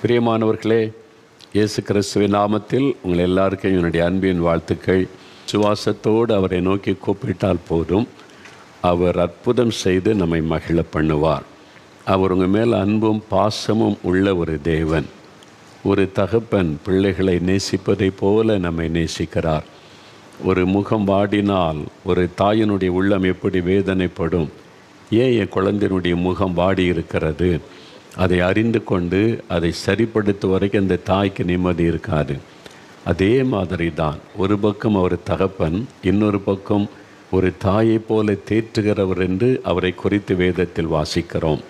பிரியமானவர்களே, இயேசு கிறிஸ்துவின் நாமத்தில் உங்கள் எல்லாருக்கும் என்னுடைய அன்பின் வாழ்த்துக்கள். சுவாசத்தோடு அவரை நோக்கி கூப்பிட்டால் போதும், அவர் அற்புதம் செய்து நம்மை மகிழ பண்ணுவார். அவர் உங்கள் மேல் அன்பும் பாசமும் உள்ள ஒரு தேவன். ஒரு தகப்பன் பிள்ளைகளை நேசிப்பதைப் போல நம்மை நேசிக்கிறார். ஒரு முகம் வாடினால் ஒரு தாயினுடைய உள்ளம் எப்படி வேதனைப்படும், ஏன் என் குழந்தையினுடைய முகம் வாடி இருக்கிறது, அதை அறிந்து கொண்டு அதை சரிப்படுத்தும் வரைக்கும் அந்த தாய்க்கு நிம்மதி இருக்காது. அதே மாதிரி தான் ஒரு பக்கம் அவர் தகப்பன், இன்னொரு பக்கம் ஒரு தாயை போல தேற்றுகிறவர் என்று அவரை குறித்து வேதத்தில் வாசிக்கிறோம்.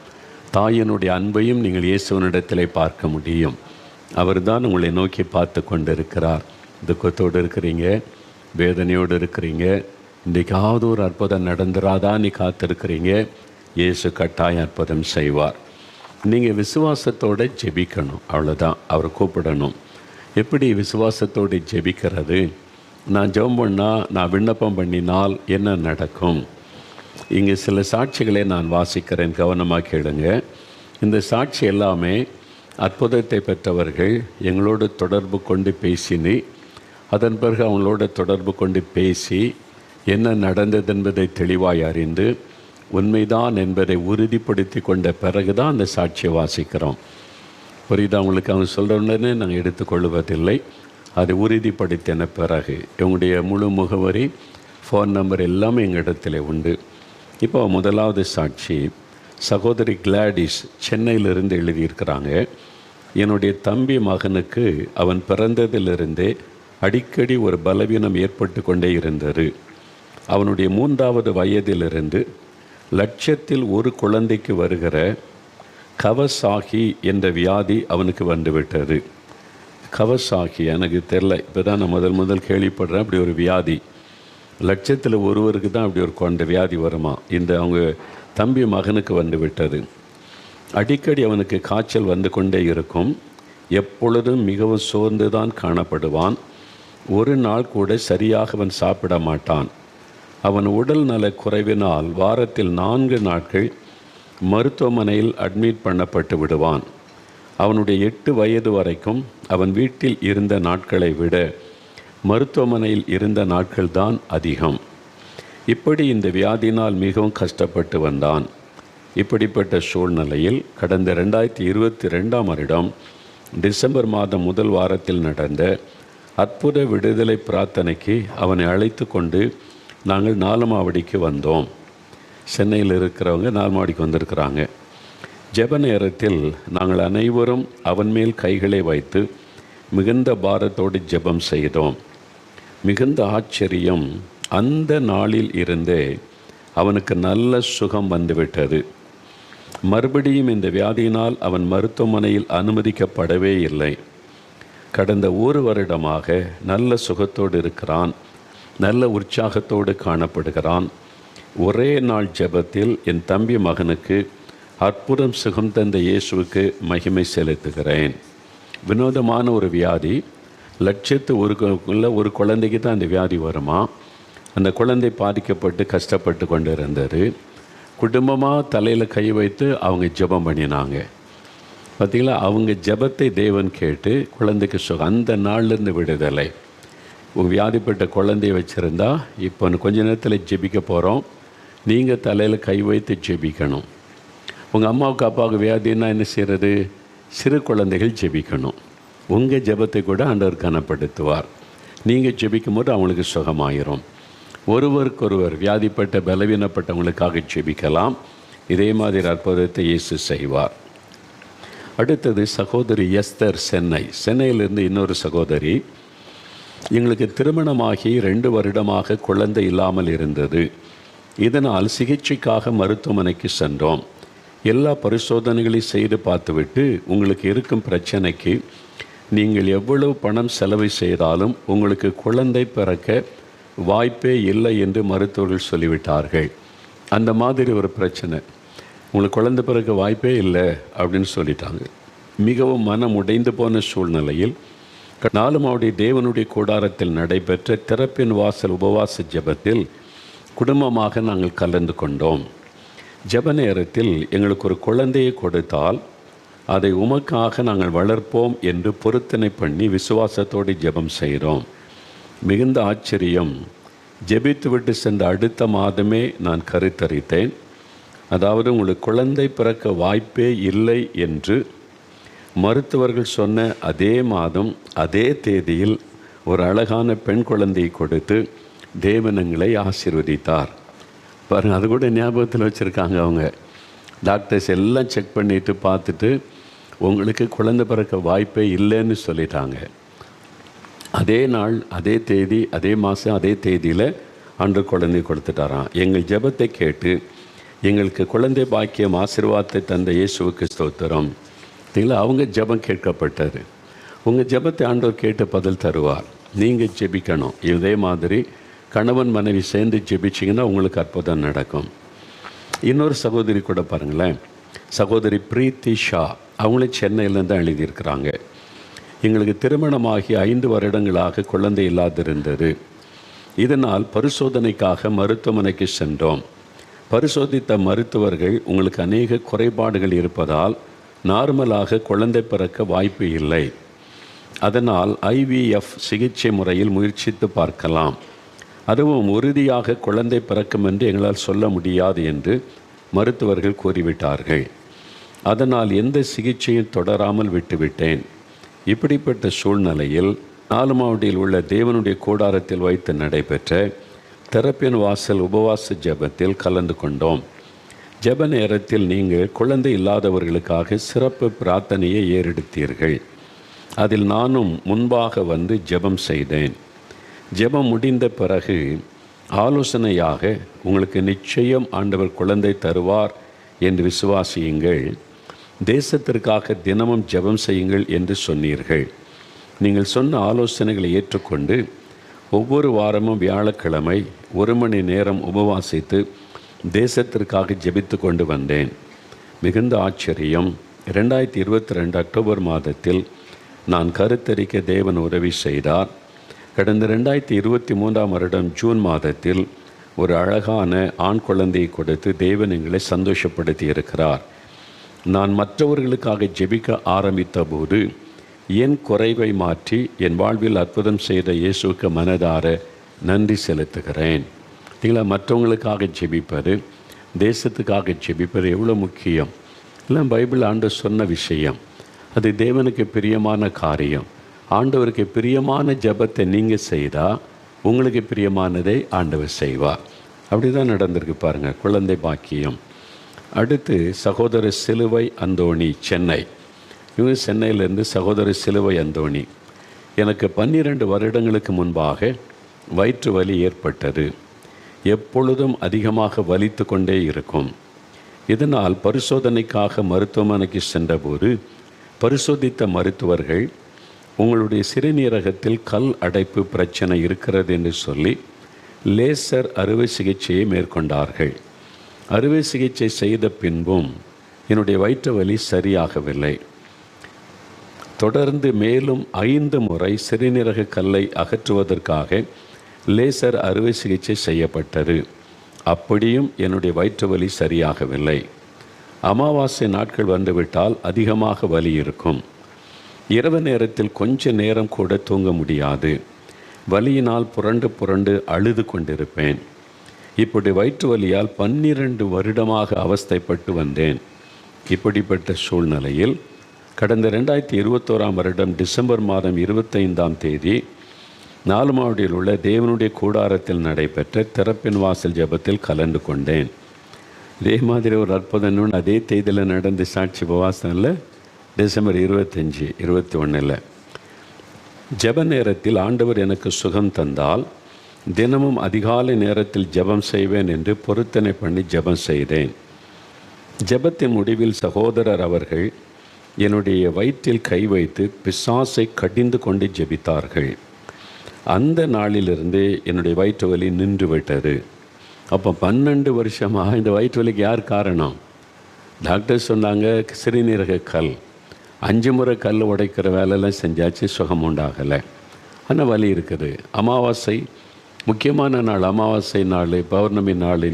தாயினுடைய அன்பையும் நீங்கள் இயேசுவனிடத்திலே பார்க்க முடியும். அவர் தான் உங்களை நோக்கி பார்த்து கொண்டிருக்கிறார். துக்கத்தோடு இருக்கிறீங்க, வேதனையோடு இருக்கிறீங்க, இன்றைக்காவது ஒரு அற்புதம் நடந்துராதான் நீ காத்திருக்கிறீங்க. இயேசு கட்டாயம் அற்புதம் செய்வார். நீங்கள் விசுவாசத்தோடு ஜெபிக்கணும், அவ்வளோதான். அவர் கூப்பிடணும். எப்படி விசுவாசத்தோடு ஜெபிக்கிறது? நான் ஜெபம் பண்ணால், நான் விண்ணப்பம் பண்ணினால் என்ன நடக்கும்? இங்கே சில சாட்சிகளை நான் வாசிக்கிறேன், கவனமாக கேளுங்க. இந்த சாட்சி எல்லாமே அற்புதத்தை பெற்றவர்கள் எங்களோடு தொடர்பு கொண்டு பேசினி, அதன் பிறகு அவங்களோட தொடர்பு கொண்டு பேசி என்ன நடந்தது என்பதை தெளிவாய் அறிந்து உண்மைதான் என்பதை உறுதிப்படுத்தி கொண்ட பிறகு தான் அந்த சாட்சியை வாசிக்கிறோம். புரியுது? அவங்களுக்கு அவங்க சொல்கிற உடனே நாங்கள் எடுத்துக்கொள்வதில்லை. அதை உறுதிப்படுத்தின பிறகு இவங்களுடைய முழு முகவரி, ஃபோன் நம்பர் எல்லாமே எங்கள் இடத்துல உண்டு. இப்போ முதலாவது சாட்சி சகோதரி கிளாடிஸ் சென்னையிலிருந்து எழுதியிருக்கிறாங்க. என்னுடைய தம்பி மகனுக்கு அவன் பிறந்ததிலிருந்தே அடிக்கடி ஒரு பலவீனம் ஏற்பட்டு கொண்டே இருந்தது. அவனுடைய 3வது வயதிலிருந்து லட்சத்தில் ஒரு குழந்தைக்கு வருகிற கவசாகி என்ற வியாதி அவனுக்கு வந்துவிட்டது. கவசாகி எனக்கு தெரில, இப்போ தான் நான் முதல் கேள்விப்படுறேன். அப்படி ஒரு வியாதி லட்சத்தில் ஒருவருக்கு தான் அப்படி ஒரு கொண்ட வியாதி வருமா? இந்த அவங்க தம்பி மகனுக்கு வந்து விட்டது. அடிக்கடி அவனுக்கு காய்ச்சல் வந்து கொண்டே இருக்கும். எப்பொழுதும் மிகவும் சோர்ந்து தான் காணப்படுவான். ஒரு நாள் கூட சரியாக அவன் சாப்பிட மாட்டான். அவன் உடல் நல குறைவினால் வாரத்தில் 4 நாட்கள் மருத்துவமனையில் அட்மிட் பண்ணப்பட்டு விடுவான். அவனுடைய 8 வயது வரைக்கும் அவன் வீட்டில் இருந்த நாட்களை விட மருத்துவமனையில் இருந்த நாட்கள் தான் அதிகம். இப்படி இந்த வியாதினால் மிகவும் கஷ்டப்பட்டு வந்தான். இப்படிப்பட்ட சூழ்நிலையில் கடந்த 2022ஆம் வருடம் டிசம்பர் மாதம் முதல் வாரத்தில் நடந்த அற்புத விடுதலை பிரார்த்தனைக்கு அவனை அழைத்து கொண்டு நாங்கள் நாலமாவடிக்கு வந்தோம். சென்னையில் இருக்கிறவங்க நாலமாவடிக்கு வந்திருக்கிறாங்க. ஜெப நேரத்தில் நாங்கள் அனைவரும் அவன் மேல் கைகளை வைத்து மிகுந்த பாரத்தோடு ஜெபம் செய்தோம். மிகுந்த ஆச்சரியம், அந்த நாளில் இருந்தே அவனுக்கு நல்ல சுகம் வந்துவிட்டது. மறுபடியும் இந்த வியாதியினால் அவன் மருத்துவமனையில் அனுமதிக்கப்படவே இல்லை. கடந்த 1 வருடமாக நல்ல சுகத்தோடு இருக்கிறான், நல்ல உற்சாகத்தோடு காணப்படுகிறான். ஒரே நாள் ஜெபத்தில் என் தம்பி மகனுக்கு அற்புதம் சுகம் தந்த இயேசுவுக்கு மகிமை செலுத்துகிறேன். வினோதமான ஒரு வியாதி. லட்சத்து ஒரு குழந்தைக்கு தான் அந்த வியாதி வருமா? அந்த குழந்தை பாதிக்கப்பட்டு கஷ்டப்பட்டு கொண்டு இருந்தது. குடும்பமாக தலையில் கை வைத்து அவங்க ஜெபம் பண்ணினாங்க. பார்த்திங்களா? அவங்க ஜெபத்தை தேவன் கேட்டு குழந்தைக்கு சுகம். அந்த நாள்லேருந்து விடுதலை. வியாதிப்பட்ட குழந்தைய வச்சுருந்தா இப்போ கொஞ்ச நேரத்தில் ஜெபிக்க போகிறோம். நீங்கள் தலையில் கை வைத்து ஜெபிக்கணும். உங்கள் அம்மாவுக்கு அப்பாவுக்கு வியாதின்னா என்ன செய்கிறது? சிறு குழந்தைகள் ஜெபிக்கணும். உங்கள் ஜெபத்தை கூட ஆண்டவர் கனப்படுத்துவார். நீங்கள் ஜெபிக்கும் போது அவங்களுக்கு சுகமாயிரும். ஒருவருக்கொருவர் வியாதிப்பட்ட பலவீனப்பட்டவங்களுக்காக ஜெபிக்கலாம். இதே மாதிரி அற்புதத்தை இயேசு செய்வார். அடுத்தது சகோதரி எஸ்தர் சென்னையிலிருந்து இன்னொரு சகோதரி. எங்களுக்கு திருமணமாகி 2 வருடமாக குழந்தை இல்லாமல் இருந்தது. இதனால் சிகிச்சைக்காக மருத்துவமனைக்கு சென்றோம். எல்லா பரிசோதனைகளையும் செய்து பார்த்துவிட்டு, உங்களுக்கு இருக்கும் பிரச்சனைக்கு நீங்கள் எவ்வளவு பணம் செலவு செய்தாலும் உங்களுக்கு குழந்தை பிறக்க வாய்ப்பே இல்லை என்று மருத்துவர்கள் சொல்லிவிட்டார்கள். அந்த மாதிரி ஒரு பிரச்சனை, உங்களுக்கு குழந்தை பிறக்க வாய்ப்பே இல்லை அப்படின்னு சொல்லிட்டாங்க. மிகவும் மனம் உடைந்து போன சூழ்நிலையில் நாலுமாவுடைய தேவனுடைய கூடாரத்தில் நடைபெற்ற திறப்பின் வாசல் உபவாச ஜெபத்தில் குடும்பமாக நாங்கள் கலந்து கொண்டோம். ஜெப நேரத்தில் எங்களுக்கு ஒரு குழந்தையை கொடுத்தால் அதை உமக்காக நாங்கள் வளர்ப்போம் என்று பொருத்தனை பண்ணி விசுவாசத்தோடு ஜெபம் செய்கிறோம். மிகுந்த ஆச்சரியம், ஜெபித்து விட்டு சென்ற அடுத்த மாதமே நான் கருத்தரித்தேன். அதாவது உங்களுக்கு குழந்தை பிறக்க வாய்ப்பே இல்லை என்று மருத்துவர்கள் சொன்ன அதே மாதம் அதே தேதியில் ஒரு அழகான பெண் குழந்தையை கொடுத்து தேவனங்களை ஆசீர்வதித்தார். பாருங்கள், அது கூட ஞாபகத்தில் வச்சுருக்காங்க. அவங்க டாக்டர்ஸ் எல்லாம் செக் பண்ணிவிட்டு பார்த்துட்டு உங்களுக்கு குழந்தை பிறக்க வாய்ப்பே இல்லைன்னு சொல்லிட்டாங்க. அதே நாள் அதே தேதி அதே மாதம் அதே தேதியில் அன்று குழந்தை கொடுத்துட்டாராம். எங்கள் ஜெபத்தை கேட்டு எங்களுக்கு குழந்தை பாக்கியம் ஆசீர்வாதத்தை தந்த இயேசுவுக்கு ஸ்தோத்திரம். இல்லை, அவங்க ஜெபம் கேட்கப்பட்டது. உங்கள் ஜெபத்தை ஆண்டவர் கேட்டு பதில் தருவார். நீங்கள் ஜெபிக்கணும். இதே மாதிரி கணவன் மனைவி சேர்ந்து ஜெபிச்சிங்கன்னா உங்களுக்கு அற்புதம் நடக்கும். இன்னொரு சகோதரி கூட பாருங்களேன், சகோதரி பிரீத்தி ஷா, அவங்களே சென்னையிலேருந்து தான் எழுதியிருக்கிறாங்க. எங்களுக்கு திருமணமாகி 5 வருடங்களாக குழந்தை இல்லாதிருந்தது. இதனால் பரிசோதனைக்காக மருத்துவமனைக்கு சென்றோம். பரிசோதித்த மருத்துவர்கள் உங்களுக்கு அநேக குறைபாடுகள் இருப்பதால் நார்மலாக குழந்தை பிறக்க வாய்ப்பு இல்லை, அதனால் IVF சிகிச்சை முறையில் முயற்சித்து பார்க்கலாம், அதுவும் உறுதியாக குழந்தை பிறக்கும் என்று எங்களால் சொல்ல முடியாது என்று மருத்துவர்கள் கூறிவிட்டார்கள். அதனால் எந்த சிகிச்சையும் தொடராமல் விட்டுவிட்டேன். இப்படிப்பட்ட சூழ்நிலையில் 4 மாவடியில் உள்ள தேவனுடைய கூடாரத்தில் வைத்து நடைபெற்ற திறப்பின் வாசல் உபவாச ஜெபத்தில் கலந்து கொண்டோம். ஜெப நேரத்தில் நீங்கள் குழந்தை இல்லாதவர்களுக்காக சிறப்பு பிரார்த்தனையை ஏறெடுத்தீர்கள். அதில் நானும் முன்பாக வந்து ஜெபம் செய்தேன். ஜெபம் முடிந்த பிறகு ஆலோசனையாக உங்களுக்கு நிச்சயம் ஆண்டவர் குழந்தை தருவார் என்று விசுவாசியுங்கள், தேசத்திற்காக தினமும் ஜெபம் செய்யுங்கள் என்று சொன்னீர்கள். நீங்கள் சொன்ன ஆலோசனைகளை ஏற்றுக்கொண்டு ஒவ்வொரு வாரமும் வியாழக்கிழமை 1 மணி நேரம் உபவாசித்து தேசத்திற்காக ஜெபித்து கொண்டு வந்தேன். மிகுந்த ஆச்சரியம், 2022 அக்டோபர் மாதத்தில் நான் கருத்தரிக்க தேவன் உதவி செய்தார். கடந்த 2023 வருடம் ஜூன் மாதத்தில் ஒரு அழகான ஆண் குழந்தையை கொடுத்து தேவன் எங்களை சந்தோஷப்படுத்தி இருக்கிறார். நான் மற்றவர்களுக்காக ஜெபிக்க ஆரம்பித்த போது என் குறைவை மாற்றி என் வாழ்வில் அற்புதம் செய்த இயேசுவுக்கு மனதார நன்றி செலுத்துகிறேன். இல்லை, மற்றவங்களுக்காக ஜெபிப்பது, தேசத்துக்காக ஜெபிப்பது எவ்வளோ முக்கியம். இல்லை, பைபிள் ஆண்டவர் சொன்ன விஷயம், அது தேவனுக்கு பிரியமான காரியம். ஆண்டவருக்கு பிரியமான ஜெபத்தை நீங்கள் செய்தால் உங்களுக்கு பிரியமானதை ஆண்டவர் செய்வார். அப்படி தான் நடந்திருக்கு பாருங்கள், குழந்தை பாக்கியம். அடுத்து சகோதரர் சிலுவை அந்தோணி, சென்னை. இவங்க சென்னையிலேருந்து சகோதரர் சிலுவை அந்தோணி, எனக்கு 12 வருடங்களுக்கு முன்பாக வயிற்று வலி ஏற்பட்டது. எப்பொழுதும் அதிகமாக வலித்து கொண்டே இருக்கும். இதனால் பரிசோதனைக்காக மருத்துவமனைக்கு சென்றபோது பரிசோதித்த மருத்துவர்கள் உங்களுடைய சிறுநீரகத்தில் கல் அடைப்பு பிரச்சனை இருக்கிறது என்று சொல்லி லேசர் அறுவை சிகிச்சையை மேற்கொண்டார்கள். அறுவை சிகிச்சை செய்த பின்பும் என்னுடைய வயிற்று வலி சரியாகவில்லை. தொடர்ந்து மேலும் 5 முறை சிறுநீரக கல்லை அகற்றுவதற்காக லேசர் அறுவை சிகிச்சை செய்யப்பட்டது. அப்படியும் என்னுடைய வயிற்று வலி சரியாகவில்லை. அமாவாசை நாட்கள் வந்துவிட்டால் அதிகமாக வலி இருக்கும். இரவு நேரத்தில் கொஞ்ச நேரம் கூட தூங்க முடியாது. வலியினால் புரண்டு புரண்டு அழுது கொண்டிருப்பேன். இப்படி வயிற்று வலியால் 12 வருடமாக அவஸ்தைப்பட்டு வந்தேன். இப்படிப்பட்ட சூழ்நிலையில் கடந்த 2021 வருடம் டிசம்பர் மாதம் 25ஆம் தேதி 4 மாவடியில் உள்ள தேவனுடைய கூடாரத்தில் நடைபெற்ற திறப்பின் வாசல் ஜெபத்தில் கலந்து கொண்டேன். இதே மாதிரி ஒரு அற்புதம் அதே தேதியில் நடந்த சாட்சி உபவாசம்ல டிசம்பர் 25, 21 ஜெப நேரத்தில் ஆண்டவர் எனக்கு சுகம் தந்தால் தினமும் அதிகாலை நேரத்தில் ஜெபம் செய்வேன் என்று பொருத்தனை பண்ணி ஜெபம் செய்தேன். ஜெபத்தின் முடிவில் சகோதரர் அவர்கள் என்னுடைய வயிற்றில் கை வைத்து பிசாசை கடிந்து கொண்டு ஜெபித்தார்கள். அந்த நாளிலிருந்தே என்னுடைய வயிற்று வலி நின்று விட்டது. அப்போ 12 வருஷமாக இந்த வயிற்று வலிக்கு யார் காரணம்? டாக்டர் சொன்னாங்க சிறுநீரக கல். 5 முறை கல் உடைக்கிற வேலையெல்லாம் செஞ்சாச்சு, சுகம் உண்டாகலை. ஆனால் வலி இருக்குது. அமாவாசை முக்கியமான நாள், அமாவாசை நாள், பௌர்ணமி நாள்,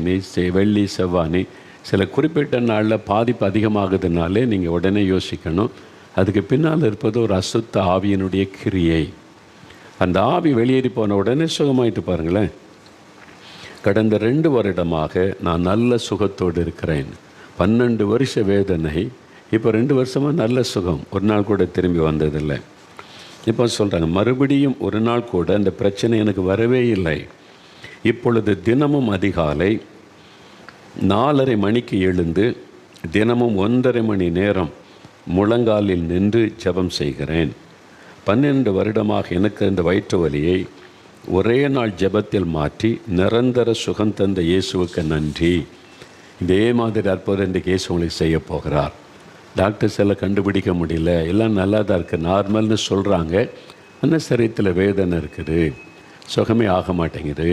வெள்ளி செவ்வாய் சில குறிப்பிட்ட நாளில் பாதிப்பு அதிகமாகுதுனாலே நீங்கள் உடனே யோசிக்கணும், அதுக்கு பின்னால் இருப்பது ஒரு அசுத்த ஆவியினுடைய கிரியை. அந்த ஆவி வெளியேறி போன உடனே சுகமாயிட்டு பாருங்களேன். கடந்த 2 வருடமாக நான் நல்ல சுகத்தோடு இருக்கிறேன். 12 வருஷ வேதனை, இப்போ 2 வருஷமாக நல்ல சுகம், ஒரு நாள் கூட திரும்பி வந்ததில்லை. இப்போ சொல்கிறாங்க, மறுபடியும் ஒரு நாள் கூட அந்த பிரச்சனை எனக்கு வரவே இல்லை. இப்பொழுது தினமும் அதிகாலை 4:30 மணிக்கு எழுந்து தினமும் 1.5 மணி நேரம் முழங்காலில் நின்று ஜெபம் செய்கிறேன். 12 வருடமாக எனக்கு இந்த வயிற்று வலியை ஒரே நாள் ஜெபத்தில் மாற்றி நிரந்தர சுகம் தந்த இயேசுவுக்கு நன்றி. இதே மாதிரி அற்புதம் இன்றைக்கு இயேசு உங்களுக்கு செய்ய போகிறார். டாக்டர்ஸ் எல்லாம் கண்டுபிடிக்க முடியல, எல்லாம் நல்லா தான் இருக்குது, நார்மல்னு சொல்கிறாங்க. ஆனால் சரீரத்தில் வேதனை இருக்குது, சுகமே ஆக மாட்டேங்குது.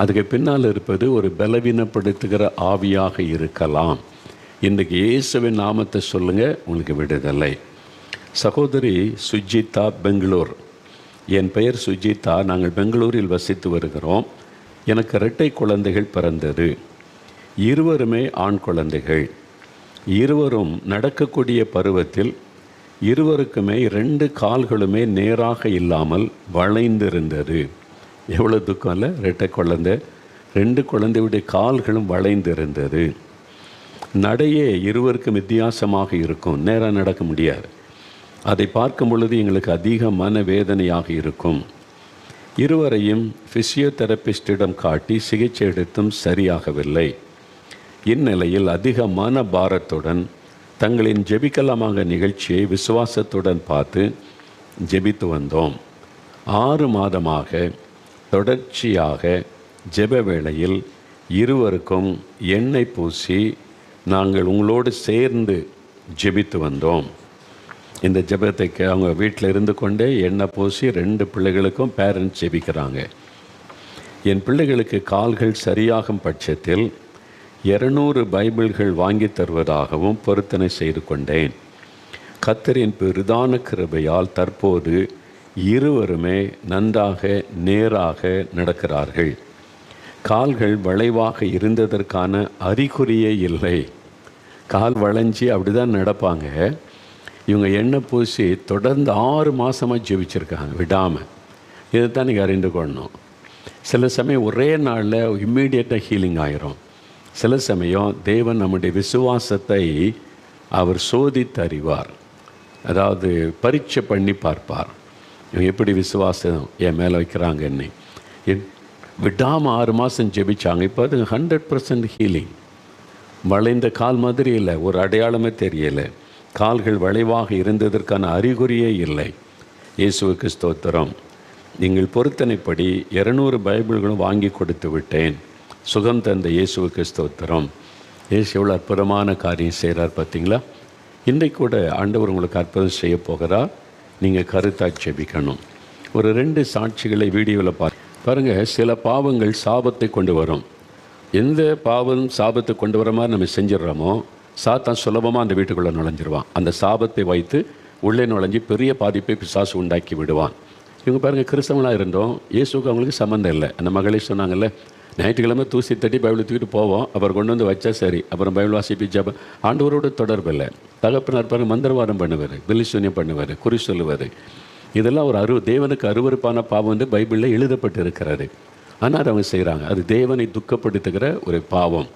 அதுக்கு பின்னால் இருப்பது ஒரு பலவீனப்படுத்துகிற ஆவியாக இருக்கலாம். இன்றைக்கு இயேசுவின் நாமத்தை சொல்லுங்கள், உங்களுக்கு விடுதலை. சகோதரி சுஜிதா, பெங்களூர். என் பெயர் சுஜிதா, நாங்கள் பெங்களூரில் வசித்து வருகிறோம். எனக்கு 2 குழந்தைகள் பிறந்தது. இருவருமே ஆண் குழந்தைகள். இருவரும் நடக்கக்கூடிய பருவத்தில் இருவருக்குமே 2 கால்களுமே நேராக இல்லாமல் வளைந்திருந்தது. எவ்வளோ துக்கம் இல்லை? 2 குழந்தை, 2 குழந்தையுடைய கால்களும் வளைந்திருந்தது. நடையே இருவருக்கும் வித்தியாசமாக இருக்கும், நேராக நடக்க முடியாது. அதை பார்க்கும் பொழுது எங்களுக்கு அதிக மனவேதனையாக இருக்கும். இருவரையும் ஃபிசியோதெரபிஸ்டிடம் காட்டி சிகிச்சை எடுத்தும் சரியாகவில்லை. இந்நிலையில் அதிக மன பாரத்துடன் தங்களின் ஜெபிக்கலாமாக நிகழ்ச்சியை விசுவாசத்துடன் பார்த்து ஜெபித்து வந்தோம். 6 மாதமாக தொடர்ச்சியாக ஜெப வேளையில் இருவருக்கும் எண்ணெய் பூசி நாங்கள் உங்களோடு சேர்ந்து ஜெபித்து வந்தோம். இந்த ஜெபத்தை அவங்க வீட்டில் இருந்து கொண்டே எண்ணெய் பூசி 2 பிள்ளைகளுக்கும் பேரண்ட்ஸ் ஜெபிக்கிறாங்க. என் பிள்ளைகளுக்கு கால்கள் சரியாகும் பட்சத்தில் 200 பைபிள்கள் வாங்கி தருவதாகவும் பொருத்தனை செய்து கொண்டேன். கர்த்தரின் பெரிதான கிருபையால் தற்போது இருவருமே நன்றாக நேராக நடக்கிறார்கள். கால்கள் வளைவாக இருந்ததற்கான அறிகுறியே இல்லை. கால் வளைஞ்சி அப்படி தான் நடப்பாங்க. இவங்க எண்ணெய் பூசி தொடர்ந்து 6 மாதமாக ஜெபிச்சிருக்காங்க விடாமல். இதை தான் நீங்கள் அறிந்து கொள்ளணும். சில சமயம் ஒரே நாளில் இம்மீடியட்டாக ஹீலிங் ஆயிரும். சில சமயம் தேவன் நம்முடைய விசுவாசத்தை அவர் சோதித்து அறிவார், அதாவது பரீட்சை பண்ணி பார்ப்பார். இவங்க எப்படி விசுவாசம் என் மேலே வைக்கிறாங்கன்னு. விடாமல் 6 மாதம் ஜெபிச்சாங்க. இப்போ அது 100% ஹீலிங். வளைந்த கால் மாதிரி இல்லை, ஒரு அடையாளமே தெரியலை. கால்கள் வளைவாக இருந்ததற்கான அறிகுறியே இல்லை. இயேசுவுக்கு ஸ்தோத்திரம். நீங்கள் பொருத்தனைப்படி 200 பைபிள்களும் வாங்கி கொடுத்து விட்டேன். சுகம் தந்த இயேசுவுக்கு ஸ்தோத்திரம். இயேசு எவ்வளோ அற்புதமான காரியம் செய்கிறார் பார்த்தீங்களா? இன்றைக்கு கூட ஆண்டவர் உங்களுக்கு அற்புதம் செய்ய போகிறார். நீங்கள் கருத்தாக ஜெபிக்கணும். ஒரு 2 சாட்சிகளை வீடியோவில் பாருங்கள். சில பாவங்கள் சாபத்தை கொண்டு வரும். எந்த பாவம் சாபத்தை கொண்டு வர மாதிரி நம்ம செஞ்சிடறோமோ, சாத்தான் சுலபமாக அந்த வீட்டுக்குள்ளே நுழைஞ்சிருவான். அந்த சாபத்தை வைத்து உள்ளே நுழைஞ்சி பெரிய பாதிப்பை பிசாசு உண்டாக்கி விடுவான். இவங்க பாருங்கள், கிறிஸ்தவனாக இருந்தோம், இயேசுக்கு அவங்களுக்கு சம்மந்தம் இல்லை. அந்த மகளே சொன்னாங்கல்ல, ஞாயிற்றுக்கிழமை தூசி தட்டி பைபிள் தூக்கிட்டு போவோம், அப்புறம் கொண்டு வந்து வச்சா சரி, அப்புறம் பைபிள் வாசிப்பி ஜபம். ஆண்டவரோட தொடர்பு இல்லை. தகப்பனார் பாருங்கள், மந்திரவாதம் பண்ணுவார், பில்லிசூன்யம் பண்ணுவார், குறி சொல்லுவார். இதெல்லாம் ஒரு தேவனுக்கு அருவருப்பான பாவம் வந்து பைபிளில் எழுதப்பட்டு இருக்கிறது. ஆனால் அதை அவங்க செய்கிறாங்க. அது தேவனை துக்கப்படுத்துகிற ஒரு பாவம்.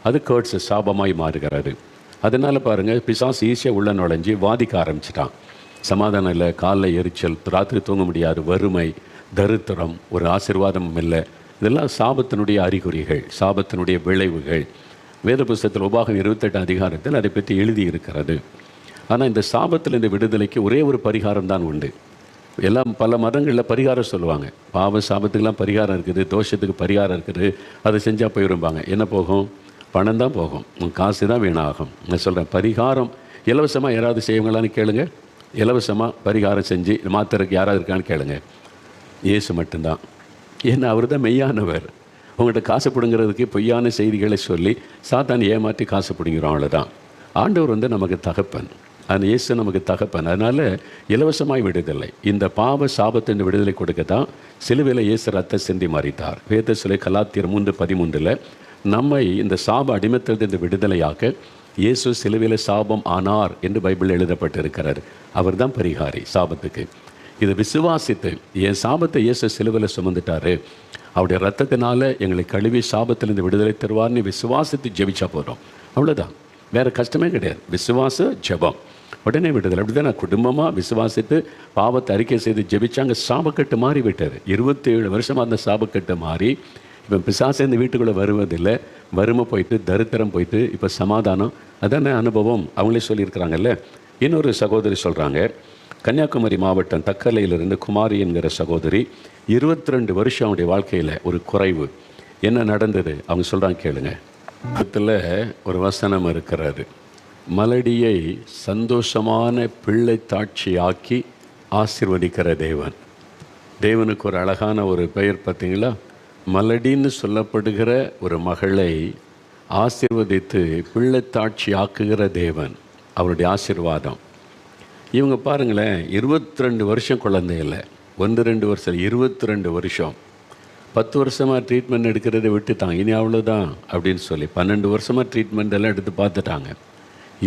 அது கேர்ட்ஸ் சாபமாய் மாறுகிறது. அதனால் பாருங்கள், பிசாசு ஈஸியாக உள்ள நுழைஞ்சி வாதிக்க ஆரம்பிச்சிட்டான். சமாதானம் இல்லை, காலைல எரிச்சல், ராத்திரி தூங்க முடியாது, வறுமை, தரித்திரம், ஒரு ஆசீர்வாதம் இல்லை. இதெல்லாம் சாபத்தினுடைய அறிகுறிகள், சாபத்தினுடைய விளைவுகள். வேத புஸ்தகத்தில் உபாகம் 28 அதிகாரத்தில் அதை பற்றி எழுதி இருக்கிறது. ஆனால் இந்த சாபத்தில் இந்த விடுதலைக்கு ஒரே ஒரு பரிகாரம் தான் உண்டு. எல்லாம் பல மதங்களில் பரிகாரம் சொல்லுவாங்க. பாவ சாபத்துக்கெல்லாம் பரிகாரம் இருக்குது, தோஷத்துக்கு பரிகாரம் இருக்குது, அதை செஞ்சால் போயிருப்பாங்க. என்ன போகும்? பணம் தான் போகும், காசு தான் வீணாகும். நான் சொல்கிறேன், பரிகாரம் இலவசமாக யாராவது செய்வங்களான்னு கேளுங்க. இலவசமாக பரிகாரம் செஞ்சு மாத்திரக்கு யாராவது இருக்கான்னு கேளுங்க. இயேசு மட்டும்தான். ஏன்னா அவர் தான் மெய்யானவர். உங்கள்கிட்ட காசு பிடுங்கிறதுக்கு பொய்யான செய்திகளை சொல்லி சாத்தான் ஏமாற்றி காசு பிடிங்கிறோம், அவ்வளோதான். ஆண்டவர் வந்து நமக்கு தகப்பன், அந்த இயேசு நமக்கு தகப்பன். அதனால் இலவசமாய் விடுதலை, இந்த பாவ சாபத்தின் விடுதலை கொடுக்க தான் சிலுவையில் இயேசு ரத்த சிந்தி மாறிட்டார். வேத சொல்லி கலாத்தியர் 3:13 நம்மை இந்த சாப அடிமைத்தலிருந்து விடுதலையாக்க இயேசு சிலுவையில் சாபம் ஆனார் என்று பைபிள் எழுதப்பட்டிருக்கிறார். அவர் தான் பரிகாரி சாபத்துக்கு. இதை விசுவாசித்து என் சாபத்தை இயேசு சிலுவையில் சுமந்துட்டாரு, அவருடைய ரத்தத்தினால எங்களை கழுவி சாபத்திலிருந்து விடுதலை தருவார்னு விசுவாசித்து ஜெபிச்சா போகிறோம். அவ்வளோதான், வேறு கஷ்டமே கிடையாது. விசுவாச ஜெபம் உடனே விடுதலை. அப்படி தான் நான் குடும்பமாக விசுவாசித்து பாவத்தை அறிக்கை செய்து ஜெபிச்சாங்க. சாபக்கட்டு மாறி விட்டது. 27 வருஷமாக அந்த சாபக்கட்டு மாறி இப்போ பிசாசு இந்த வீட்டுக்குள்ளே வருவதில்லை. வறுமை போயிட்டு, தரித்திரம் போயிட்டு, இப்போ சமாதானம். அதான அனுபவம். அவங்களே சொல்லியிருக்கிறாங்கல்ல. இன்னொரு சகோதரி சொல்கிறாங்க, கன்னியாகுமரி மாவட்டம் தக்கலையிலிருந்து குமாரி என்கிற சகோதரி 22 வருஷம் அவனுடைய வாழ்க்கையில் ஒரு குறைவு. என்ன நடந்தது அவங்க சொல்கிறாங்க கேளுங்க. இடத்துல ஒரு வசனம் இருக்கிறாரு, மலடியை சந்தோஷமான பிள்ளை தாட்சியாக்கி ஆசீர்வதிக்கிற தேவன். தேவனுக்கு ஒரு அழகான ஒரு பெயர் பார்த்தீங்களா? மலடின்னு சொல்லப்படுகிற ஒரு மகளை ஆசீர்வதித்து பிள்ளை தாட்சி ஆக்குகிற தேவன். அவருடைய ஆசீர்வாதம். இவங்க பாருங்களேன், 22 வருஷம் குழந்தை இல்லை, 1-2 வருஷம், 22 வருஷம். 10 வருஷமாக ட்ரீட்மெண்ட் எடுக்கிறத விட்டுட்டாங்க. இனி அவ்வளோதான் அப்படின்னு சொல்லி 12 வருஷமாக ட்ரீட்மெண்ட் எல்லாம் எடுத்து பார்த்துட்டாங்க.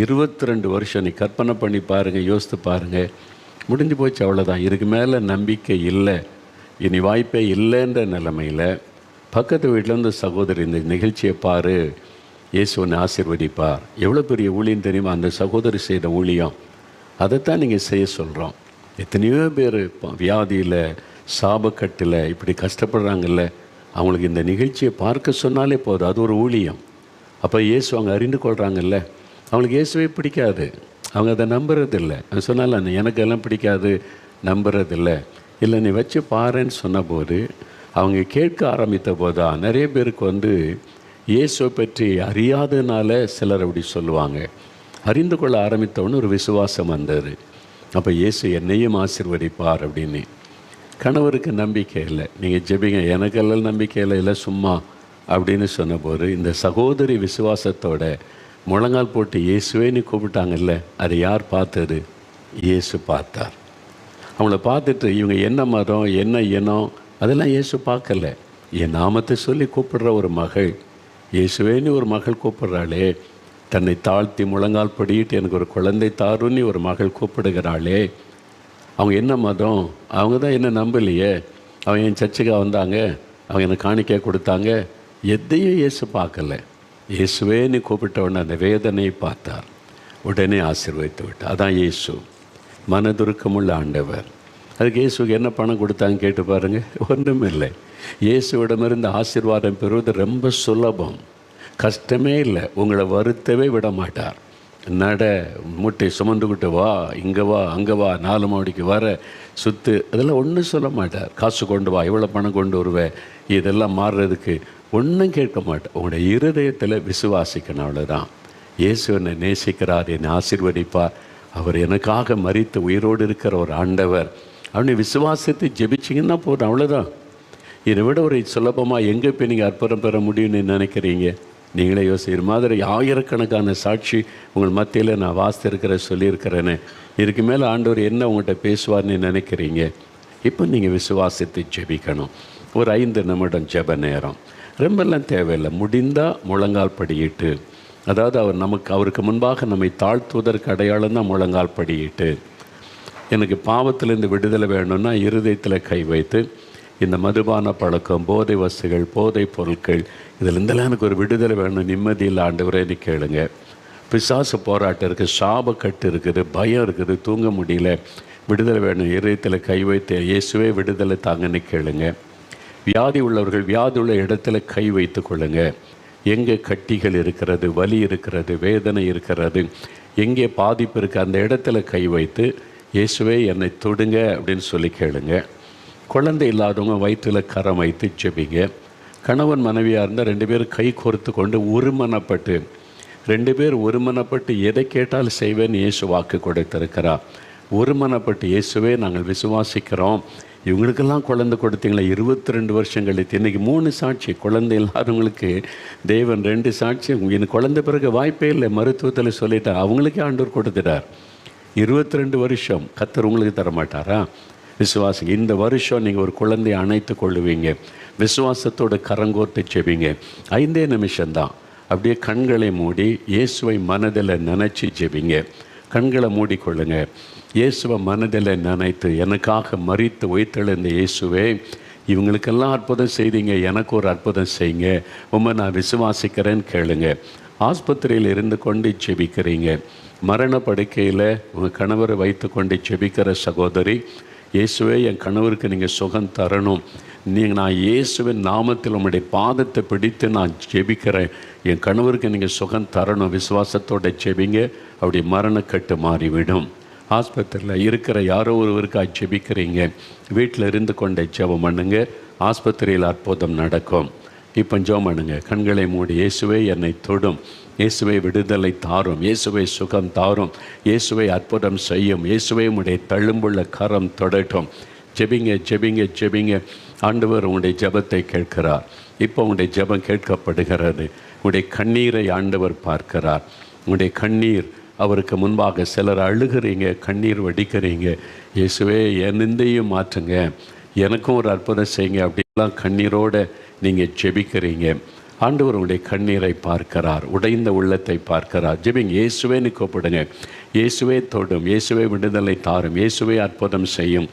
22 வருஷம். நீ கற்பனை பண்ணி பாருங்கள், யோசித்து பாருங்கள். முடிஞ்சு போச்சு, அவ்வளோதான். இதுக்கு மேலே நம்பிக்கை இல்லை, இனி வாய்ப்பே இல்லைன்ற நிலைமையில் பக்கத்து வீட்டிலேருந்து சகோதரி இந்த நிகழ்ச்சியை பாரு, இயேசுவனை ஆசீர்வதிப்பார். எவ்வளோ பெரிய ஊழியம் தெரியுமா அந்த சகோதரி செய்த ஊழியம்? அதைத்தான் நீங்கள் செய்ய சொல்கிறோம். எத்தனையோ பேர் வியாதியில், சாபக்கட்டில் இப்படி கஷ்டப்படுறாங்கல்ல, அவங்களுக்கு இந்த நிகழ்ச்சியை பார்க்க சொன்னாலே போதும், அது ஒரு ஊழியம். அப்போ இயேசு அவங்க அறிந்து கொள்கிறாங்கல்ல. அவங்களுக்கு இயேசுவே பிடிக்காது, அவங்க அதை நம்புறதில்லை. அது சொன்னால எனக்கெல்லாம் பிடிக்காது, நம்புறதில்லை. இல்லை நீ வச்சு பாருன்னு சொன்னபோது அவங்க கேட்க ஆரம்பித்த போதா நிறைய பேருக்கு இயேசுவை பற்றி அறியாதனால சிலர் அப்படி சொல்லுவாங்க. அறிந்து கொள்ள ஆரம்பித்தவொன்னு ஒரு விசுவாசம் வந்தது. அப்போ இயேசு என்னையும் ஆசீர்வதிப்பார் அப்படின்னு. கணவருக்கு நம்பிக்கை இல்லை, நீங்கள் ஜெபிங்க, எனக்கெல்லாம் நம்பிக்கை இல்லை சும்மா அப்படின்னு சொன்னபோது இந்த சகோதரி விசுவாசத்தோட முழங்கால் போட்டு இயேசுவேன்னு கூப்பிட்டாங்கல்ல. அதை யார் பார்த்தது? இயேசு பார்த்தார். அவங்கள பார்த்துட்டு இவங்க என்ன மதம், என்ன இனம், அதெல்லாம் இயேசு பார்க்கல. என் நாமத்தை சொல்லி கூப்பிடுற ஒரு மகள், இயேசுவேன்னு ஒரு மகள் கூப்பிட்றாளே, தன்னை தாழ்த்தி முழங்கால் படிட்டு எனக்கு ஒரு குழந்தை தாருன்னு ஒரு மகள் கூப்பிடுகிறாளே, அவங்க என்ன மதம்? அவங்க தான் என்ன நம்பலையே. அவங்க என் சர்ச்சுக்காக வந்தாங்க, அவங்க எனக்கு காணிக்கை கொடுத்தாங்க, எதையும் இயேசு பார்க்கல. இயேசுவேன்னு கூப்பிட்ட உடனே அந்த வேதனையை பார்த்தார், உடனே ஆசீர்வதித்து விட்டார். அதான் இயேசு, மனதுருக்கமுள்ள ஆண்டவர். அதுக்கு இயேசுக்கு என்ன பணம் கொடுத்தாங்க கேட்டு பாருங்கள். ஒன்றும் இல்லை. இயேசுவிடமிருந்து ஆசீர்வாதம் பெறுவது ரொம்ப சுலபம், கஷ்டமே இல்லை. உங்களை வருத்தவே விட மாட்டார். நட, மூட்டை சுமந்துக்கிட்டு வா, இங்கே வா, அங்கே வா, 4 மாடிக்கு வர, சுற்று, அதெல்லாம் ஒன்றும் சொல்ல மாட்டார். காசு கொண்டு வா, இவ்வளோ பணம் கொண்டு வருவேன், இதெல்லாம் மாறுறதுக்கு ஒன்றும் கேட்க மாட்டேன். உங்களுடைய இருதயத்தில் விசுவாசிக்கணும், அவ்வளோதான். இயேசு என்னை நேசிக்கிறார், என்னை ஆசீர்வதிப்பார், அவர் எனக்காக மரித்து உயிரோடு இருக்கிற ஒரு ஆண்டவர். அவனை விசுவாசத்தை ஜெபிச்சிங்கன்னா போதும், அவ்வளோதான். இதை விட ஒரு சுலபமாக எங்கே போய் நீங்கள் அற்புதம் பெற முடியும்னு நினைக்கிறீங்க? நீங்களே யோசிக்கிற மாதிரி ஆயிரக்கணக்கான சாட்சி உங்கள் மத்தியில் நான் வாசித்திருக்கிற சொல்லியிருக்கிறேன்னு. இதுக்கு மேலே ஆண்டவர் என்ன உங்கள்கிட்ட பேசுவார்னு நினைக்கிறீங்க? இப்போ நீங்கள் விசுவாசத்தை ஜெபிக்கணும். ஒரு 5 நிமிடம் ஜெப நேரம், ரொம்பலாம் தேவையில்லை. முடிந்தால் முழங்கால் படியிட்டு, அதாவது அவருக்கு முன்பாக நம்மை தாழ்த்துவதற்கு அடையாளம் தான் முழங்கால் படியிட்டு. எனக்கு பாவத்திலேருந்து விடுதலை வேணும்னா இருதயத்தில் கை வைத்து, இந்த மதுபான பழக்கம், போதை வசுகள், போதை பொருட்கள், இதிலேருந்தெல்லாம் எனக்கு ஒரு விடுதலை வேணும், நிம்மதியில் ஆண்டவரேன்னு கேளுங்க. பிசாசு போராட்டம் இருக்குது, சாபக்கட்டு இருக்குது, பயம் இருக்குது, தூங்க முடியல, விடுதலை வேணும், இதயத்தில் கை வைத்து இயேசுவே விடுதலை தாங்கன்னு கேளுங்க. வியாதி உள்ளவர்கள் வியாதி உள்ள இடத்துல கை வைத்து கொள்ளுங்க. எங்கே கட்டிகள் இருக்கிறது, வலி இருக்கிறது, வேதனை இருக்கிறது, எங்கே பாதிப்பு இருக்குது, அந்த இடத்துல கை வைத்து இயேசுவே என்னை தொடுங்க அப்படின்னு சொல்லி கேளுங்க. குழந்தை இல்லாதவங்க வயிற்றில் கரம் வைத்து ஜெபிங்க. கணவன் மனைவியாக இருந்தால் 2 பேரும் கை கோர்த்து கொண்டு ஒருமனப்பட்டு 2 பேர் ஒருமனப்பட்டு எதை கேட்டாலும் செய்வேன்னு இயேசு வாக்கு கொடுத்திருக்கிறார். ஒருமனப்பட்டு இயேசுவே நாங்கள் விசுவாசிக்கிறோம், இவங்களுக்கெல்லாம் குழந்தை கொடுத்தீங்களா 22 வருஷம் கழித்து. இன்றைக்கி 3 சாட்சி, குழந்தை இல்லாதவங்களுக்கு தேவன் 2 சாட்சி. எனக்கு குழந்தை பிறகு வாய்ப்பே இல்லை, மருத்துவத்தில் சொல்லிட்டார், அவங்களுக்கே ஆண்டவர் கொடுத்துட்டார். 22 வருஷம் கர்த்தர் உங்களுக்கு தரமாட்டாரா? விசுவாசிங்க. இந்த வருஷம் நீங்கள் ஒரு குழந்தையை அணைத்து கொள்ளுவீங்க. விசுவாசத்தோடு கரங்கோர்த்து ஜெபிங்க. 5 நிமிஷம்தான். அப்படியே கண்களை மூடி இயேசுவை மனதில் நினச்சி ஜெபிங்க. கண்களை மூடிக்கொள்ளுங்க. இயேசுவை மனதில் நினைத்து, எனக்காக மரித்து உயிர்த்தெழுந்த இயேசுவே, இவங்களுக்கெல்லாம் அற்புதம் செய்தீங்க, எனக்கு ஒரு அற்புதம் செய்யுங்க, உம்மை நான் விசுவாசிக்கிறேன்னு கேளுங்க. ஆஸ்பத்திரியில் இருந்து கொண்டு ஜெபிக்கிறீங்க. மரண படுக்கையில் உங்கள் கணவரை வைத்து கொண்டு ஜெபிக்கிற சகோதரி, இயேசுவே என் கணவருக்கு நீங்கள் சுகம் தரணும், நான் இயேசுவின் நாமத்தில் உங்களுடைய பாதத்தை பிடித்து நான் ஜெபிக்கிறேன், என் கணவருக்கு நீங்கள் சுகம் தரணும், விசுவாசத்தோட ஜெபிங்க. அப்படி மரணக்கட்டு மாறிவிடும். ஆஸ்பத்திரியில் இருக்கிற யாரோ ஒருவருக்காக ஜெபிக்கிறீங்க, வீட்டில் இருந்து கொண்டே ஜெபம் பண்ணுங்க, ஆஸ்பத்திரியில் அற்புதம் நடக்கும். இப்போ ஜெபம் பண்ணுங்க. கண்களை மூடி, இயேசுவே என்னை தொடும், இயேசுவை விடுதலை தாரும், இயேசுவை சுகம் தாரும், இயேசுவை அற்புதம் செய்யும், இயேசுவை உடைய தழும்புள்ள கரம் தொடட்டும். ஜெபிங்க ஜெபிங்க ஜெபிங்க. ஆண்டவர் உங்களுடைய ஜெபத்தை கேட்கிறார். இப்போ உங்களுடைய ஜெபம் கேட்கப்படுகிறது. உங்களுடைய கண்ணீரை ஆண்டவர் பார்க்கிறார். உங்களுடைய கண்ணீர் அவருக்கு முன்பாக, சிலர் அழுகிறீங்க, கண்ணீர் வடிக்கிறீங்க, இயேசுவே என் நிந்தையும் மாற்றுங்க, எனக்கும் ஒரு அற்புதம் செய்யுங்க, அப்படிலாம் கண்ணீரோடு நீங்கள் ஜெபிக்கிறீங்க. ஆண்டவர் உங்களுடைய கண்ணீரை பார்க்கிறார், உடைந்த உள்ளத்தை பார்க்கிறார். ஜெபிங்க. இயேசுவேன்னு கூப்பிடுங்க. இயேசுவே தொடும், இயேசுவே விடுதலை தாரும், இயேசுவே அற்புதம் செய்யும்.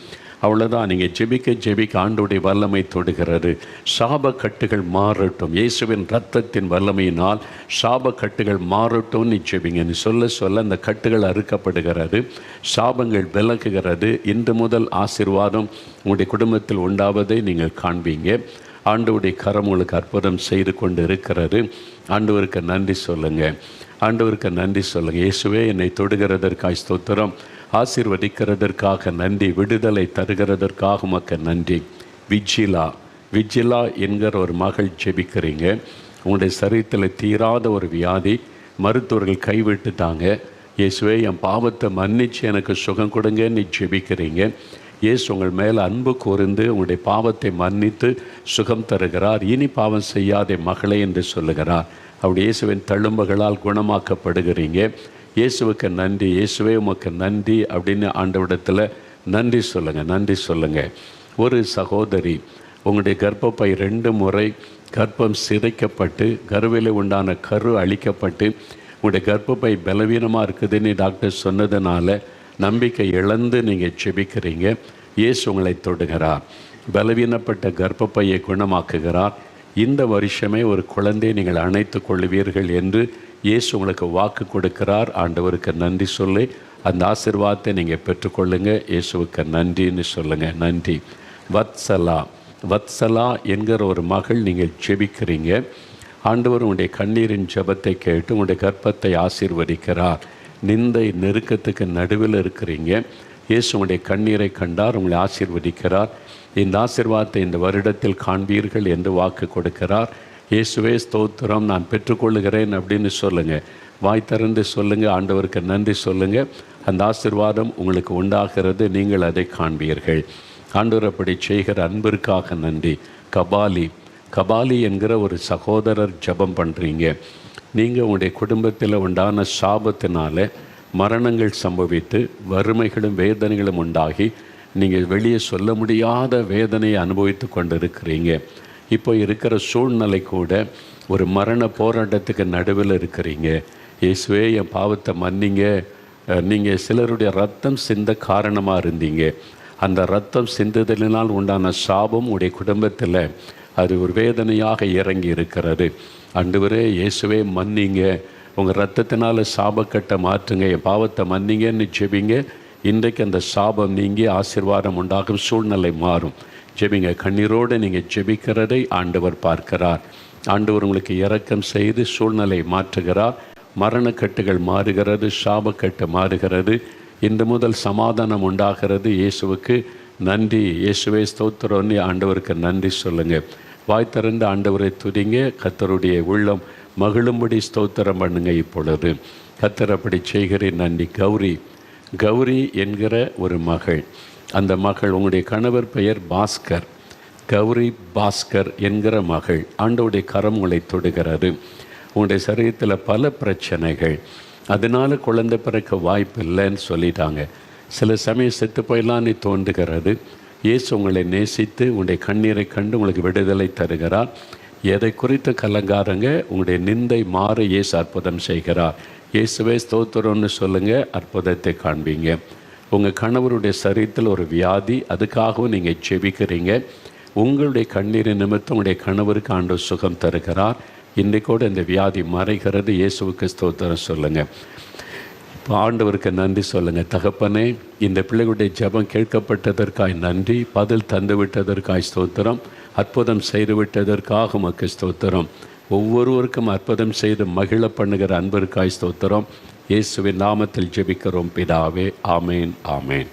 அவ்வளோதான். நீங்கள் ஜெபிக்க ஜெபிக்க ஆண்டவருடைய வல்லமை தொடுகிறது. சாப கட்டுகள் மாறட்டும், இயேசுவின் இரத்தத்தின் வல்லமையினால் சாப கட்டுகள் மாறட்டும். நீ ஜெபிங்க. நீ சொல்ல சொல்ல அந்த கட்டுகள் அறுக்கப்படுகிறது, சாபங்கள் விலகுகிறது. இன்று முதல் ஆசீர்வாதம் உங்களுடைய குடும்பத்தில் உண்டாவதை நீங்கள் காண்பீங்க. ஆண்டவருடைய கரம் உங்களுக்கு அற்புதம் செய்து கொண்டு இருக்கிறது. ஆண்டவருக்கு நன்றி சொல்லுங்கள். ஆண்டவருக்கு நன்றி சொல்லுங்கள். இயேசுவே என்னை தொடுகிறதற்காக ஸ்தோத்திரம், ஆசீர்வதிக்கிறதற்காக நன்றி, விடுதலை தருகிறதற்காக உமக்கு நன்றி. விஜிலா என்கிற ஒரு மகள் ஜெபிக்கிறீங்க. உங்களுடைய சரீரத்தில் தீராத ஒரு வியாதி, மருத்துவர்கள் கைவிட்டுட்டாங்க. இயேசுவே என் பாவத்தை மன்னிச்சு எனக்கு சுகம் கொடுங்கன்னு ஜெபிக்கிறீங்க. இயேசு உங்கள் மேலே அன்பு கூர்ந்து உங்களுடைய பாவத்தை மன்னித்து சுகம் தருகிறார். இனி பாவம் செய்யாதே மகளே என்று சொல்லுகிறார். அப்படி இயேசுவின் தழும்புகளால் குணமாக்கப்படுகிறீங்க. இயேசுவுக்கு நன்றி, இயேசுவே உமக்கு நன்றி அப்படின்னு ஆண்டவரிடத்தில் நன்றி சொல்லுங்கள். நன்றி சொல்லுங்கள். ஒரு சகோதரி, உங்களுடைய கர்ப்பப்பை 2 முறை கர்ப்பம் சிதைக்கப்பட்டு, கருவிலே உண்டான கரு அழிக்கப்பட்டு, உங்களுடைய கர்ப்பப்பை பலவீனமாக இருக்குதுன்னு டாக்டர் சொன்னதுனால நம்பிக்கை இழந்து நீங்கள் ஜெபிக்கிறீங்க. இயேசு உங்களை தொடுகிறார், பலவீனப்பட்ட கர்ப்பப்பையை குணமாக்குகிறார். இந்த வருஷமே ஒரு குழந்தையை நீங்கள் அணைத்து கொள்ளுவீர்கள் என்று இயேசு உங்களுக்கு வாக்கு கொடுக்கிறார். ஆண்டவருக்கு நன்றி சொல்லி அந்த ஆசீர்வாதத்தை நீங்கள் பெற்றுக்கொள்ளுங்க. இயேசுவுக்கு நன்றின்னு சொல்லுங்கள். நன்றி. வத்சலா என்கிற ஒரு மகள் நீங்கள் ஜெபிக்கிறீங்க. ஆண்டவர் உங்களுடைய கண்ணீரின் ஜெபத்தை கேட்டு உங்களுடைய கர்ப்பத்தை ஆசீர்வதிக்கிறார். நிந்தை நெருக்கத்துக்கு நடுவில் இருக்கிறீங்க. இயேசு உங்களுடைய கண்ணீரை கண்டார், உங்களை ஆசீர்வதிக்கிறார். இந்த ஆசீர்வாதத்தை இந்த வருடத்தில் காண்பீர்கள் என்று வாக்கு கொடுக்கிறார். இயேசுவே ஸ்தோத்திரம், நான் பெற்றுக்கொள்ளுகிறேன் அப்படின்னு சொல்லுங்கள். வாய் திறந்து சொல்லுங்கள். ஆண்டவருக்கு நன்றி சொல்லுங்கள். அந்த ஆசீர்வாதம் உங்களுக்கு உண்டாகிறது, நீங்கள் அதை காண்பீர்கள். ஆண்டவர் அப்படி செய்கிற அன்பிற்காக நன்றி. கபாலி என்கிற ஒரு சகோதரர் ஜெபம் பண்ணுறீங்க. நீங்கள் உங்களுடைய குடும்பத்தில் உண்டான சாபத்தினால மரணங்கள் சம்பவித்து வறுமைகளும் வேதனைகளும் உண்டாகி நீங்கள் வெளியே சொல்ல முடியாத வேதனையை அனுபவித்து கொண்டு இருக்கிறீங்க. இப்போ இருக்கிற சூழ்நிலை கூட ஒரு மரண போராட்டத்துக்கு நடுவில் இருக்கிறீங்க. இயேசுவே என் பாவத்தை மன்னிங்க. நீங்கள் சிலருடைய ரத்தம் சிந்த காரணமாக இருந்தீங்க. அந்த ரத்தம் சிந்துதலினால் உண்டான சாபம் உடைய குடும்பத்தில் அது ஒரு வேதனையாக இறங்கி இருக்கிறது. ஆண்டவரே இயேசுவே மன்னிங்க, உங்கள் ரத்தத்தினால் சாபக்கட்டை மாற்றுங்க, என் பாவத்தை மன்னிங்கன்னு ஜெபிங்க. இன்றைக்கு அந்த சாபம் நீங்கி ஆசீர்வாதம் உண்டாகும், சூழ்நிலை மாறும். ஜெபிங்க. கண்ணீரோடு நீங்கள் ஜெபிக்கிறதை ஆண்டவர் பார்க்கிறார். ஆண்டவர் உங்களுக்கு இரக்கம் செய்து சூழ்நிலை மாற்றுகிறார். மரணக்கட்டுகள் மாறுகிறது, சாபக்கட்டு மாறுகிறது. இன்று முதல் சமாதானம் உண்டாகிறது. இயேசுவுக்கு நன்றி. இயேசுவே ஸ்தோத்திரம்னு ஆண்டவருக்கு நன்றி சொல்லுங்கள். வாய் திறந்து ஆண்டவரை துதிங்க. கர்த்தருடைய உள்ளம் மகிழும்படி ஸ்தோத்திரம் பண்ணுங்க. இப்பொழுது கர்த்தர் அப்படி செய்கிறேன். நன்றி. கௌரி என்கிற ஒரு மகள், அந்த மகள், உங்களுடைய கணவர் பெயர் பாஸ்கர், கௌரி பாஸ்கர் என்கிற மகள், ஆண்டவருடைய கரம் உங்களை தொடுகிறது. உங்களுடைய சரீரத்தில் பல பிரச்சனைகள், அதனால் குழந்தை பிறக்க வாய்ப்பு இல்லைன்னு சொல்லிட்டாங்க. சில சமயம் செத்து போயெல்லாம் நீ தோன்றுகிறது. இயேசு உங்களை நேசித்து உங்களுடைய கண்ணீரை கண்டு உங்களுக்கு விடுதலை தருகிறார். எதை குறித்து கலங்காரங்க, உங்களுடைய நிந்தை மாற இயேசு அற்புதம் செய்கிறார். இயேசுவே ஸ்தோத்திரம்னு சொல்லுங்கள், அற்புதத்தை காண்பீங்க. உங்கள் கணவருடைய சரீரத்தில் ஒரு வியாதி, அதுக்காகவும் நீங்கள் ஜெபிக்கிறீங்க. உங்களுடைய கண்ணீரின் நிமித்தம் உங்களுடைய கணவருக்கு ஆண்டவர் சுகம் தருகிறார். இன்றைக்கூட இந்த வியாதி மறைகிறது. இயேசுவுக்கு ஸ்தோத்திரம் சொல்லுங்கள். இப்போ ஆண்டவருக்கு நன்றி சொல்லுங்கள். தகப்பனே, இந்த பிள்ளைகளுடைய ஜெபம் கேட்கப்பட்டதற்காய் நன்றி. பதில் தந்து விட்டதற்காய் ஸ்தோத்திரம். அற்புதம் செய்து விட்டதற்காக உமக்கு ஸ்தோத்திரம். ஒவ்வொருவருக்கும் அற்புதம் செய்து மகிழ பண்ணுகிற அன்பிற்காய் ஸ்தோத்திரம். இயேசுவின் நாமத்தில் ஜெபிக்கிறோம் பிதாவே. ஆமேன், ஆமேன்.